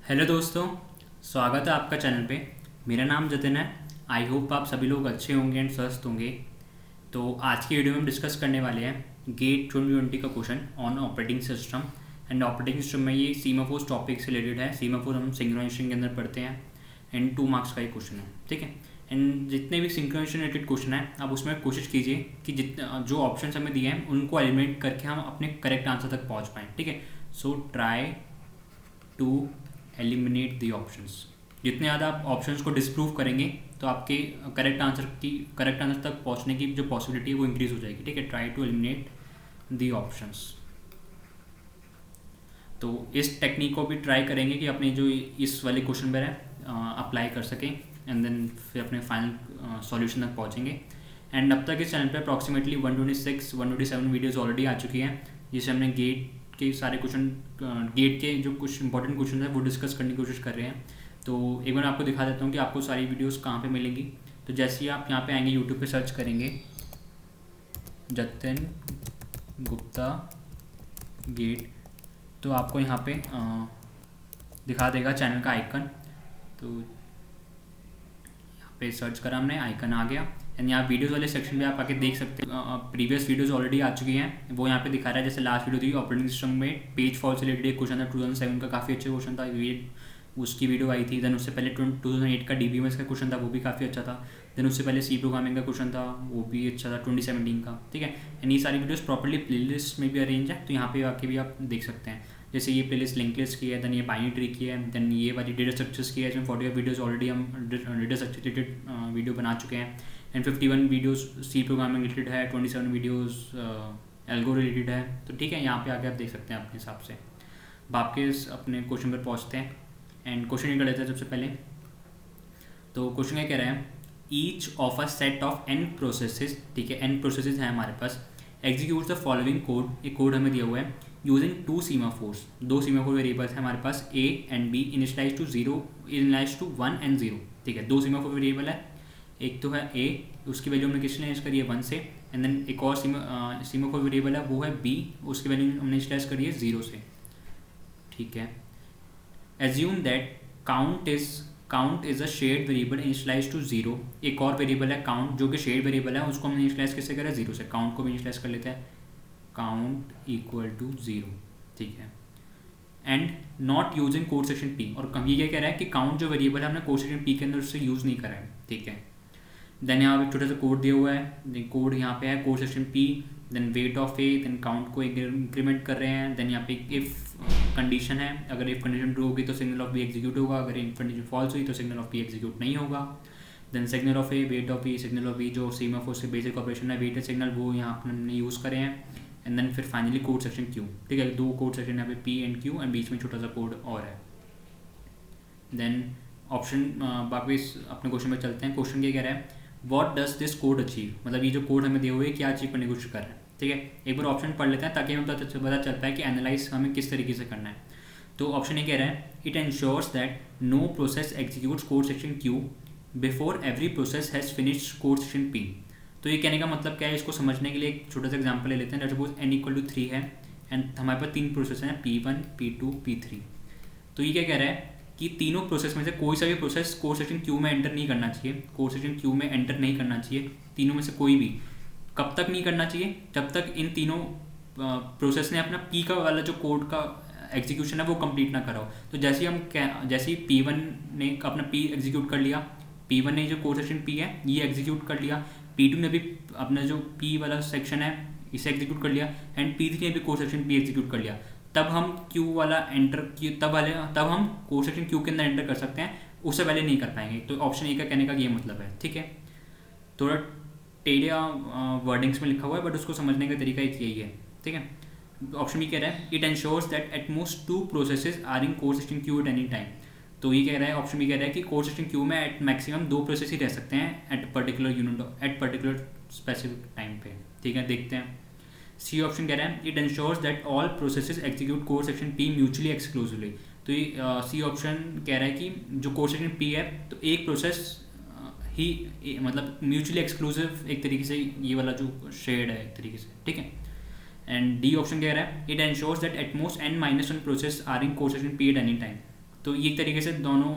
Hello दोस्तों, स्वागत है आपका चैनल पे। मेरा नाम जतिन है। आई होप आप सभी लोग अच्छे होंगे एंड स्वस्थ होंगे। तो आज की वीडियो में हम डिस्कस करने वाले हैं गेट 2020 का question on operating system. And operating system में ये सीमाफोर्स टॉपिक से रिलेटेड है। सीमाफोर हम सिंक्रोनाइजेशन के अंदर पढ़ते हैं एंड 2 मार्क्स का ही क्वेश्चन है, ठीक है। एंड जितने भी सिंक्रोनाइजेशन रिलेटेड क्वेश्चन है आप उसमें कोशिश कीजिए कि जो ऑप्शन हमें दिए हैं उनको एलिमिनेट करके हम अपने करेक्ट आंसर तक पहुँच पाएँ, ठीक है। So try to eliminate the options. जितने ज़्यादा आप ऑप्शंस को डिस्प्रूव करेंगे तो आपके करेक्ट आंसर तक पहुंचने की जो पॉसिबिलिटी है वो इंक्रीज हो जाएगी, ठीक है। Try to eliminate the options. तो इस टेक्निक को भी ट्राई करेंगे कि अपने जो इस वाले क्वेश्चन पर है अप्लाई कर सकें एंड देन फिर अपने फाइनल सॉल्यूशन तक पहुँचेंगे। एंड अब तक इस चैनल पे अप्रॉक्सीमेटली 127 वीडियोज़ ऑलरेडी आ चुकी हैं, जिससे हमने गेट के सारे क्वेश्चन, गेट के जो कुछ इंपॉर्टेंट क्वेश्चन है वो डिस्कस करने की कोशिश कर रहे हैं। तो एक बार आपको दिखा देता हूँ कि आपको सारी वीडियोस कहाँ पे मिलेंगी। तो जैसे ही आप यहाँ पे आएंगे, यूट्यूब पे सर्च करेंगे जतिन गुप्ता गेट, तो आपको यहाँ पे दिखा देगा चैनल का आइकन। तो यहाँ पे सर्च करा हमने, आइकन आ गया एंड यहाँ वीडियोज़ वाले सेक्शन में आप आके देख सकते हैं। प्रीवियस वीडियोज़ ऑलरेडी आ चुकी हैं, वो यहाँ पे दिखा रहा है। जैसे लास्ट वीडियो थी ऑपरेटिंग सिस्टम में पेज फॉल्ट से रिलेटेड एक क्वेश्चन था 2007 का, काफ़ी अच्छा क्वेश्चन था, ये उसकी वीडियो आई थी। देन उससे पहले 2008 का DBMS का क्वेश्चन था, वो भी काफ़ी अच्छा था। देन उससे पहले सी प्रोग्रामिंग का क्वेश्चन था, वो भी अच्छा था 2017 का, ठीक है। एंड ये सारी वीडियोज़ प्रॉपरली प्लेलिस्ट में भी अरेंज है, तो यहाँ पे आके भी आप देख सकते हैं। जैसे ये प्लेलिस्ट लिंक लिस्ट की है, देन ये बाइनरी ट्री की है, देन ये वाली डेटा स्ट्रक्चर्स की है, इसमें 40 वीडियोज़ ऑलरेडी हम डेटा स्ट्रक्चर रिलेटेड वीडियो बना चुके हैं। And 51 videos C programming related है, 27 वीडियोज़ एल्गो रिलेटेड है। तो ठीक है, यहाँ पे आके आप देख सकते हैं अपने हिसाब से। अब आपके अपने क्वेश्चन पर पहुँचते हैं एंड क्वेश्चन ये कर लेते हैं सबसे पहले। तो क्वेश्चन क्या कह रहा है, each of a set of n processes, ठीक है, n प्रोसेसेस हैं हमारे पास, एग्जीक्यूट द फॉलोइंग कोड। एक कोड हमें दिया हुआ है यूजिंग 2 सीमाफोर्स। 2 सीमाफोर वेरिएबल्स हैं हमारे पास, a and b, initialize to 1 and 0, ठीक है। 2 सीमाफोर वेरिएबल है, एक तो है a, उसकी वैल्यू हमने किसने इनिशियलाइज करी है 1 से, एंड देन एक और सीमाफोर वेरिएबल है वो है b, उसकी वैल्यू हमने इनिशियलाइज करी है 0 से, ठीक है। Assume that count is a shared variable initialize to 0। एक और वेरिएबल है काउंट जो कि शेयर्ड वेरिएबल है, उसको हमने इनिशियलाइज किससे करा है 0 से। काउंट को भी इनिशियलाइज कर लेते हैं, काउंट इक्वल टू 0, ठीक है। And not using code section p, और ये क्या कह रहा है कि काउंट जो वेरिएबल है हमने कोड सेक्शन p के अंदर उससे यूज़ नहीं करा है, ठीक है। देन यहाँ पे छोटा सा कोड दिया हुआ है, कोड यहाँ पे है code section p, then wait of a, then count को इंक्रीमेंट कर रहे हैं। देन यहाँ पे इफ कंडीशन है, अगर इफ कंडीशन ट्रू होगी तो सिग्नल ऑफ b एग्जीक्यूट होगा, अगर इफ कंडीशन फॉल्स हुई तो सिग्नल ऑफ b एग्जीक्यूट नहीं होगा। Then signal of a, wait of b, signal of b जो सीमाफोर से बेसिक ऑपरेशन है, वेटेड सिग्नल, वो यहाँ हमने यूज़ करे हैं। एंड देन फिर फाइनली कोड सेक्शन q, ठीक है। 2 कोड सेक्शन यहाँ पे p एंड q, एंड बीच में छोटा सा कोड और है। देन ऑप्शन वापस अपने क्वेश्चन में चलते हैं। क्वेश्चन क्या कह रहा है, what does this code achieve, मतलब ये जो कोड हमें दिए हुए क्या अचीव करने की कोशिश कर रहा है, ठीक है। एक बार ऑप्शन पढ़ लेते हैं ताकि हमें पता चलता है कि एनालाइज हमें किस तरीके से करना है। तो ऑप्शन ये कह रहा है, it ensures that no process executes code section q before every process has finished code section p। तो ये कहने का मतलब क्या है, इसको समझने के लिए एक छोटा सा एग्जाम्पल ले लेते हैं। Let's suppose n equal to 3 है एंड हमारे पास 3 प्रोसेस हैं, p1, p2, p3। तो ये क्या कह रहा है कि तीनों प्रोसेस में से कोई सा भी प्रोसेस कोड सेक्शन क्यू में एंटर नहीं करना चाहिए, कोड सेक्शन क्यू में एंटर नहीं करना चाहिए, तीनों में से कोई भी। कब तक नहीं करना चाहिए, जब तक इन तीनों प्रोसेस ने अपना पी का वाला जो कोड का एग्जीक्यूशन है वो कंप्लीट ना करा हो। तो जैसे ही P1 ने अपना P एग्जीक्यूट कर लिया, P1 ने जो कोड सेक्शन P है ये एग्जीक्यूट कर लिया, P2 ने भी अपना जो P वाला सेक्शन है इसे एग्जीक्यूट कर लिया, एंड P3 ने भी कोड सेक्शन P एग्जीक्यूट कर लिया, तब हम Q वाला तब हम कोड सेक्शन Q के अंदर एंटर कर सकते हैं, उससे पहले नहीं कर पाएंगे। तो ऑप्शन ए का कहने का ये मतलब है, ठीक है। थोड़ा टेढ़ा वर्डिंग्स में लिखा हुआ है बट उसको समझने का तरीका एक यही है, ठीक है। ऑप्शन बी कह रहा है, it ensures that at most 2 processes are in code section Q at any time. तो ये कह रहा है, ऑप्शन बी कह रहा है कि कोड सेक्शन क्यू में एट मैक्सिमम 2 प्रोसेस ही रह सकते हैं एट पर्टिकुलर स्पेसिफिक टाइम पे, ठीक है। देखते हैं। सी ऑप्शन कह रहा है, it ensures that all processes execute code section P mutually exclusively. तो ये सी ऑप्शन कह रहा है कि जो कोड सेक्शन पी है तो एक प्रोसेस ही मतलब म्यूचुअली एक्सक्लूसिव एक तरीके से ये वाला जो शेड है एक तरीके से, ठीक है। एंड डी ऑप्शन कह रहा है, it ensures that at most n-1 process are in code section P at any time. तो ये एक तरीके से दोनों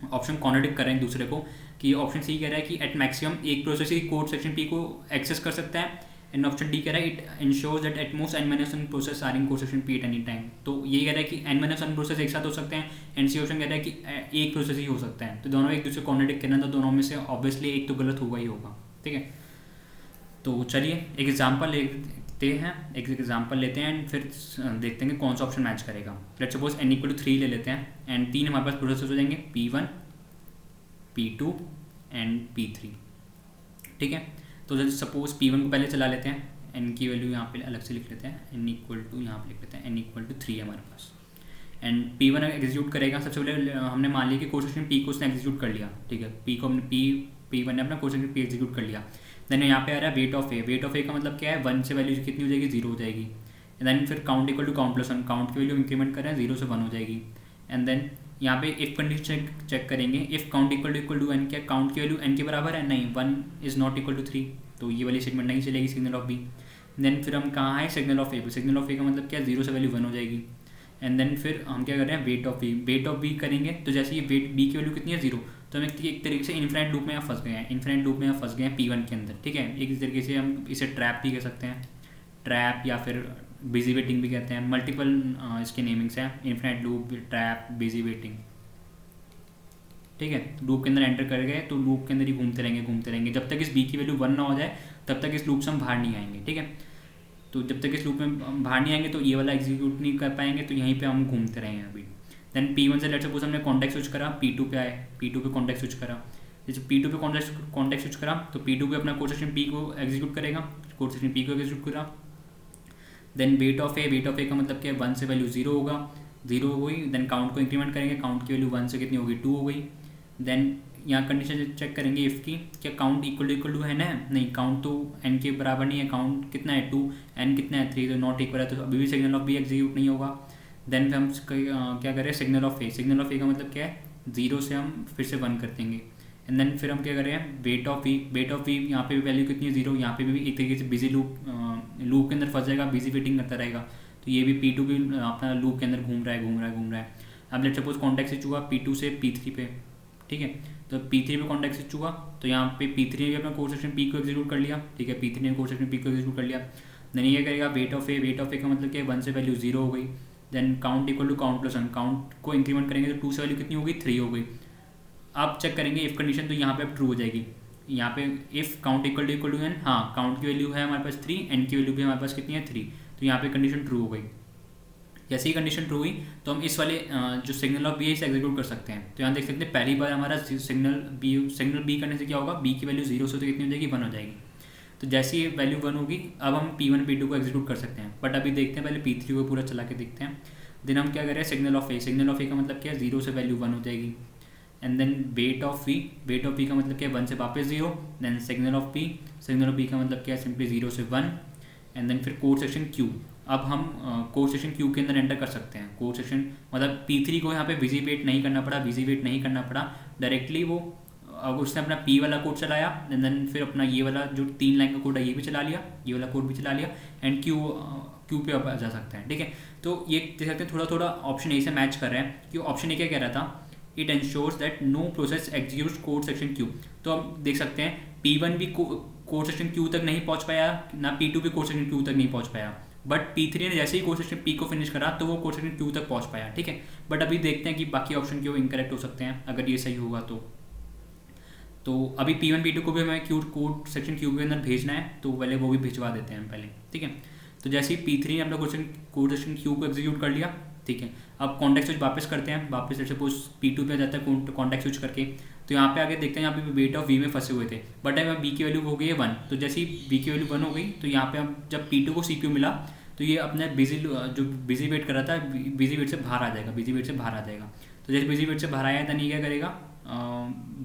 ऑप्शन कॉन्ट्रडिक्ट कर रहे हैं एक दूसरे को, कि ऑप्शन सी कह रहा है कि एट मैक्सिमम एक प्रोसेस ही कोड सेक्शन पी को एक्सेस कर सकता है, एंड ऑप्शन डी कह रहा है it ensures that at most n-1 process are in code section P at any time. तो ये कह रहा है कि n-1 प्रोसेस एक साथ हो सकते हैं, एंड सी ऑप्शन कह रहा है कि एक प्रोसेस ही हो सकता है। तो दोनों एक दूसरे कॉन्ट्रडिक्ट करना, तो दोनों में से ऑब्वियसली एक तो गलत होगा ही होगा, ठीक है। तो चलिए एक एग्जाम्पल लेते हैं एंड फिर देखते हैं कि कौन सा ऑप्शन मैच करेगा। लेट्स सपोज n=3 ले लेते हैं, एंड 3 हमारे पास प्रोसेस हो जाएंगे, P1 P2 एंड P3, ठीक है। तो जैसे सपोज P1 को पहले चला लेते हैं, n की वैल्यू यहाँ पे अलग से लिख लेते हैं, n=, यहाँ पे लिख लेते हैं n=3 हमारे पास, एंड P1 एग्जीक्यूट करेगा। सबसे पहले हमने मान लिया कि कोड सेक्शन P को उसने एग्जीक्यूट कर लिया, ठीक है। P1 ने अपना कोड सेक्शन P एग्जीक्यूट कर लिया। देन यहाँ पे आ रहा है weight of A. Weight of A का मतलब क्या है, 1 से वैल्यू कितनी हो जाएगी, 0 हो जाएगी। देन फिर count equal to count plus 1, count की वैल्यू इंक्रीमेंट कर रहे हैं, 0 से 1 हो जाएगी। एंड देन यहाँ पे इफ कंडीशन चेक करेंगे, if count equal to n, क्या काउंट की वैल्यू n के बराबर है, नहीं, 1 इज नॉट इक्वल टू 3, तो ये वाली स्टेटमेंट नहीं चलेगी, सिग्नल ऑफ बी। देन फिर हम कहाँ है, सिग्नल ऑफ ए पे। सिग्नल ऑफ ए का मतलब क्या है, 0 से वैल्यू 1 हो जाएगी। एंड देन फिर हम क्या कर रहे हैं, wait of B. Wait of B करेंगे तो जैसे ये वेट बी की वैल्यू कितनी है, 0, तो हम एक तरीके से इन्फिनिट लूप में यहाँ फंस गए हैं, इन्फिनिट लूप में यहाँ फंस गए हैं P1 के अंदर, ठीक है। एक तरीके से हम इसे ट्रैप भी कह सकते हैं, ट्रैप या फिर बिजी वेटिंग भी कहते हैं, मल्टीपल इसके नेमिंग्स हैं, infinite loop, trap, busy waiting, ठीक है। लूप के अंदर एंटर कर गए तो लूप के अंदर ही घूमते रहेंगे जब तक इस बी की वैल्यू 1 ना हो जाए, तब तक इस लूप से हम बाहर नहीं आएंगे, ठीक है। तो जब तक इस लूप में बाहर नहीं आएंगे तो ये वाला एग्जीक्यूट नहीं कर पाएंगे, तो यहीं पे हम घूमते रहेंगे अभी। देन P1 से लेट्स सपोज हमने कॉन्टेक्स्ट स्विच करा, P2 पे आए, P2 पे कॉन्टेक्स्ट स्विच करा। जैसे P2 पे कॉन्टेक्स्ट स्विच करा तो P2 पे अपना कोड सेक्शन P को एग्जीक्यूट करेगा, कोड सेक्शन P को एग्जीक्यूट करा। देन वेट ऑफ ए का मतलब क्या है, 1 से वैल्यू 0 होगा, 0 हो गई। देन काउंट को इंक्रीमेंट करेंगे, काउंट की वैल्यू 1 से कितनी होगी, 2 हो गई। देन यहाँ कंडीशन चेक करेंगे इफ़ की, क्या काउंट इक्वल टू है ना, नहीं, काउंट तो n के बराबर नहीं है, काउंट कितना है 2, n कितना है 3, तो नॉट इक्वल है, तो अभी भी सिग्नल ऑफ बी एग्जीक्यूट नहीं होगा। देन फिर हम क्या करें, signal of A. Signal of A का मतलब क्या है, 0 से हम फिर से 1 कर देंगे। एंड देन फिर हम क्या करें, wait of V. Wait of V यहाँ पे भी वैल्यू कितनी है, 0, यहाँ पे भी एक तरीके से बिजी लूप के अंदर फंस जाएगा, बिजी वेटिंग करता रहेगा। तो ये भी P2 भी अपना लूप के अंदर घूम रहा है। अब लेट्स सपोज कॉन्टेक्स्ट स्विच हुआ P2 से P3 पे, ठीक है। तो P3 पे कॉन्टेक्स्ट स्विच हुआ तो यहाँ पे P3 ने भी अपना कोड सेक्शन P को एग्जीक्यूट कर लिया, ठीक है। P3 ने कोड सेक्शन P को एग्जीक्यूट कर लिया। देन ये करेगा वेट ऑफ ए का मतलब क्या है, 1 से वैल्यू 0 हो गई। Then count equal to count plus 1, count को इंक्रीमेंट करेंगे तो 2 से वैल्यू कितनी हो गई, 3 हो गई। अब चेक करेंगे इफ कंडीशन, तो यहाँ पे अब ट्रू हो जाएगी। यहाँ पे if count equal to n, हाँ, काउंट की वैल्यू है हमारे पास 3, n की वैल्यू भी हमारे पास कितनी है, 3, तो यहाँ पे कंडीशन ट्रू हो गई। जैसे ही कंडीशन ट्रू हुई तो हम इस वाले जो सिग्नल ऑफ बी है इसे एग्जीक्यूट कर सकते हैं। तो यहाँ देख सकते हैं पहली बार हमारा सिग्नल बी करने से क्या होगा, बी की वैल्यू 0 से तो कितनी हो जाएगी, 1 हो जाएगी। तो जैसे ही वैल्यू 1 होगी अब हम P1 P2 को एग्जीक्यूट कर सकते हैं। बट अभी देखते हैं, पहले P3 को पूरा चला के देखते हैं। देन हम क्या करें, सिग्नल ऑफ ए का मतलब क्या है, 0 से वैल्यू 1 हो जाएगी। And then wait of V का मतलब क्या है, 1 से वापस 0। देन सिग्नल ऑफ बी का मतलब क्या है, सिंपली 0 से 1। एंड देन फिर कोड सेक्शन क्यू। अब हम कोड सेक्शन क्यू के अंदर एंटर कर सकते हैं। कोड सेक्शन मतलब P3 को यहाँ पे बिजी वेट नहीं करना पड़ा, डायरेक्टली वो अब उसने अपना P वाला कोड चलाया, एंड देन फिर अपना ये वाला जो 3 लाइन का कोड है ये भी चला लिया, ये वाला कोड भी चला लिया, एंड क्यू पे अब जा सकते हैं, ठीक है। तो ये देख सकते हैं थोड़ा ऑप्शन ए से मैच कर रहे हैं, कि ऑप्शन ए क्या कह रहा था, it ensures that no process executes code section Q. तो हम देख सकते हैं P1 भी कोड सेक्शन क्यू तक नहीं पहुँच पाया, ना P2 भी कोड सेक्शन क्यू तक नहीं पहुँच पाया। बट P3 ने जैसे ही कोड सेक्शन P को फिनिश करा तो वो कोड सेक्शन क्यू तक पहुँच पाया, ठीक है। बट अभी देखते हैं कि बाकी ऑप्शन क्यों इनकरेक्ट हो सकते हैं, अगर ये सही होगा तो अभी P1 P2 को भी हमें कोड सेक्शन क्यू के अंदर भेजना है, तो पहले वो भी भिजवा देते हैं पहले, ठीक है। तो जैसे ही P3 ने अपना कोड सेक्शन क्यू को एग्जीक्यूट कर लिया, ठीक है। अब कॉन्टेक्स्ट स्विच वापस करते हैं, वापस सपोज P2 पे जाता है कॉन्टेक्स्ट स्विच करके, तो यहाँ पे आगे देखते हैं, यहाँ पे वेट ऑफ वी में फंसे हुए थे, बट अब बी की वैल्यू हो गई है 1। तो जैसे ही बी की वैल्यू 1 हो गई तो यहाँ पे हम जब P2 को CPU मिला तो ये अपने बिजी वेट कर रहा था, बिजी वेट से बाहर आ जाएगा। तो जैसे बिजी वेट से बाहर आया, देन ये क्या करेगा,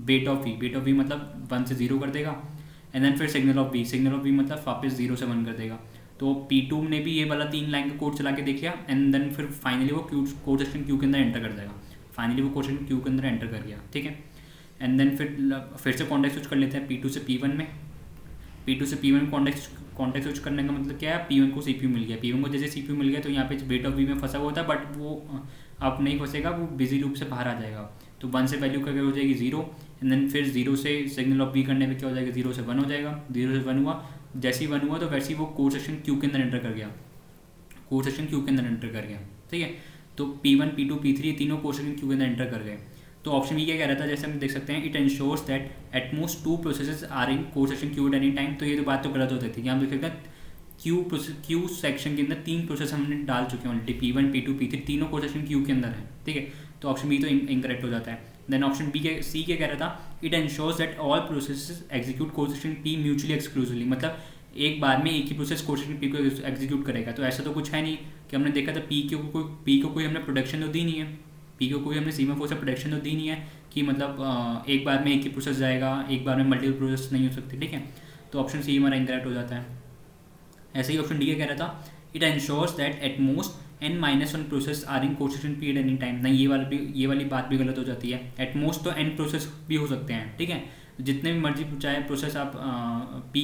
वेट ऑफ वी मतलब 1 से 0 कर देगा। एंड देन फिर सिग्नल ऑफ वी मतलब वापस 0 से 1 कर देगा। तो P2 ने भी ये वाला 3 लाइन का कोड चला के देख लिया, एंड देन फिर फाइनली वो कोड सेक्शन क्यू के अंदर एंटर कर देगा। कर गया, ठीक है। एंड देन फिर से कॉन्टेक्स्ट स्विच कर लेते हैं P2 से P1 में। कॉन्टेक्स्ट स्विच करने का मतलब क्या है, P1 को CPU मिल गया। P1 को जैसे CPU मिल गया तो यहाँ पे वेट ऑफ वी में फंसा हुआ था, बट वो अब नहीं फंसेगा, वो बिजी लूप से बाहर आ जाएगा। तो 1 से वैल्यू क्या हो जाएगी 0, एंड देन फिर 0 से सिग्नल ऑफ बी करने में क्या हो जाएगा 0 से 1 हो जाएगा। 0 से 1 हुआ, जैसे ही 1 हुआ तो वैसे ही वो कोड सेक्शन क्यू के अंदर एंटर कर गया, कोड सेक्शन क्यू के अंदर एंटर कर गया। ठीक है, तो P1 P2 P3 तीनों कोड सेक्शन क्यू के अंदर एंटर कर गए। तो ऑप्शन बी क्या कह रहा था, जैसे हम देख सकते हैं, it ensures that at most 2 processes are in code section Q at any time. तो ये तो बात तो गलत हो जाती है, हम देख सकते हैं क्यू सेक्शन के अंदर 3 प्रोसेस हमने डाल चुके हैं ऑलरेडी, P1 P2 P3 तीनों कोड सेक्शन क्यू के अंदर है। ठीक है, तो ऑप्शन बी तो इनकरेक्ट हो जाता है। देन ऑप्शन बी के सी क्या कह रहा था, it ensures that all processes execute code section P mutually exclusively, मतलब एक बार में एक ही प्रोसेस कोड सेक्शन पी को एग्जीक्यूट करेगा। तो ऐसा तो कुछ है नहीं कि हमने देखा था पी को कोई हमने प्रोटेक्शन तो दी नहीं है, पी को कोई हमने सीमाफोर से प्रोटेक्शन तो दी नहीं है कि मतलब एक बार में एक ही प्रोसेस जाएगा, एक बार में मल्टीपल प्रोसेस नहीं हो सकती। ठीक है, तो ऑप्शन सी हमारा इनकरेक्ट हो जाता है। ऐसे ही ऑप्शन डी क्या कह रहा था, it ensures that at most n-1 process are in code section P at any time. नहीं, ये वाली बात भी गलत हो जाती है। एट मोस्ट तो n प्रोसेस भी हो सकते हैं। ठीक है, जितने भी मर्जी चाहे प्रोसेस आप पी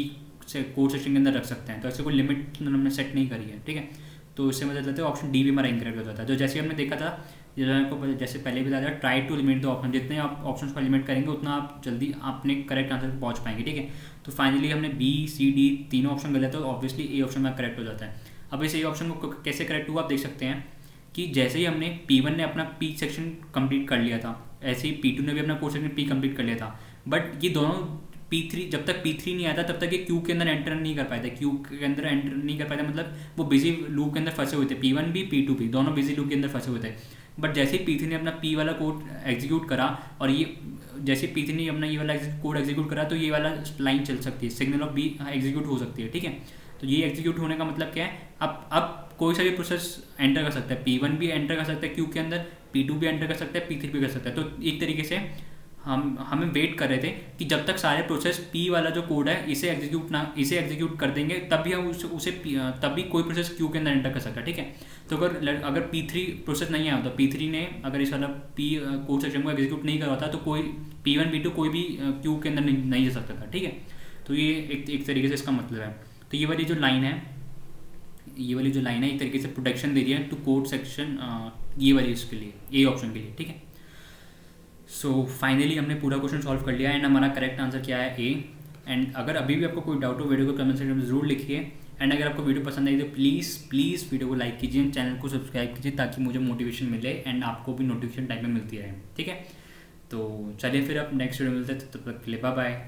से कोड सेक्शन के अंदर रख सकते हैं, तो ऐसे कोई लिमिट हमने सेट नहीं करी है। ठीक है, तो इससे मतलब जाते हैं ऑप्शन डी भी हमारा इनकरेक्ट हो जाता है। तो जैसे हमने देखा था, जैसे पहले भी बताया, try to limit the option, जितने आप ऑप्शन को लिमिट करेंगे उतना आप जल्दी अपने करेक्ट आंसर पर पहुंच पाएंगे। ठीक है, तो फाइनली हमने बी सी डी तीनों ऑप्शन गलत है, तो ऑब्वियसली ए ऑप्शन में करेक्ट हो जाता है। अब इस ए ऑप्शन को कैसे करेक्ट हुआ आप देख सकते हैं कि जैसे ही हमने P1 ने अपना पी सेक्शन कंप्लीट कर लिया था, ऐसे ही P2 ने भी अपना कोड सेक्शन पी कंप्लीट कर लिया था। बट ये दोनों P3, जब तक P3 नहीं आता तब तक ये क्यू के अंदर एंटर नहीं कर पाए थे, क्यू के अंदर एंटर नहीं कर पाए थे, मतलब वो बिजी लूप के अंदर फंसे हुए थे। P1 भी P2 भी दोनों बिजी लूप के अंदर फंसे हुए थे। बट जैसे ही P3 ने अपना P वाला कोड एग्जीक्यूट करा, और ये जैसे P3 ने अपना ये वाला कोड एग्जीक्यूट करा, तो ये वाला लाइन चल सकती है, सिग्नल ऑफ बी एग्जीक्यूट हो सकती है। ठीक है, तो ये एग्जीक्यूट होने का मतलब क्या है, अब कोई सा भी प्रोसेस एंटर कर सकता है, P1 भी एंटर कर सकता है क्यू के अंदर, P2 भी एंटर कर सकता है, P3 भी कर सकता है। तो एक तरीके से हमें वेट कर रहे थे कि जब तक सारे प्रोसेस P वाला जो कोड है इसे एग्जीक्यूट कर देंगे, तब भी हम तब भी कोई प्रोसेस क्यू के अंदर एंटर कर सकता है। ठीक है, तो अगर P3 प्रोसेस नहीं आया होता, P3 ने अगर इस वाला P कोड सेक्शन को एग्जीक्यूट नहीं करा होता, तो कोई P1 P2 कोई भी क्यू के अंदर नहीं जा सकता था। ठीक है, तो ये एक तरीके से इसका मतलब है। तो ये वाली जो लाइन है एक तरीके से प्रोटेक्शन दे रही है टू कोड सेक्शन, ये वाली इसके लिए, ए ऑप्शन के लिए। ठीक है, सो फाइनली हमने पूरा क्वेश्चन सॉल्व कर लिया, एंड हमारा करेक्ट आंसर क्या है ए। एंड अगर अभी भी आपको कोई डाउट हो, वीडियो को कमेंट सेक्शन में ज़रूर लिखिए। एंड अगर आपको वीडियो पसंद आई तो प्लीज़ वीडियो को लाइक कीजिए, चैनल को सब्सक्राइब कीजिए, ताकि मुझे मोटिवेशन मिले एंड आपको भी नोटिफिकेशन टाइम में मिलती रहे। ठीक है, तो चलिए फिर अब नेक्स्ट वीडियो मिलते हैं, तब तक के लिए बाय बाय।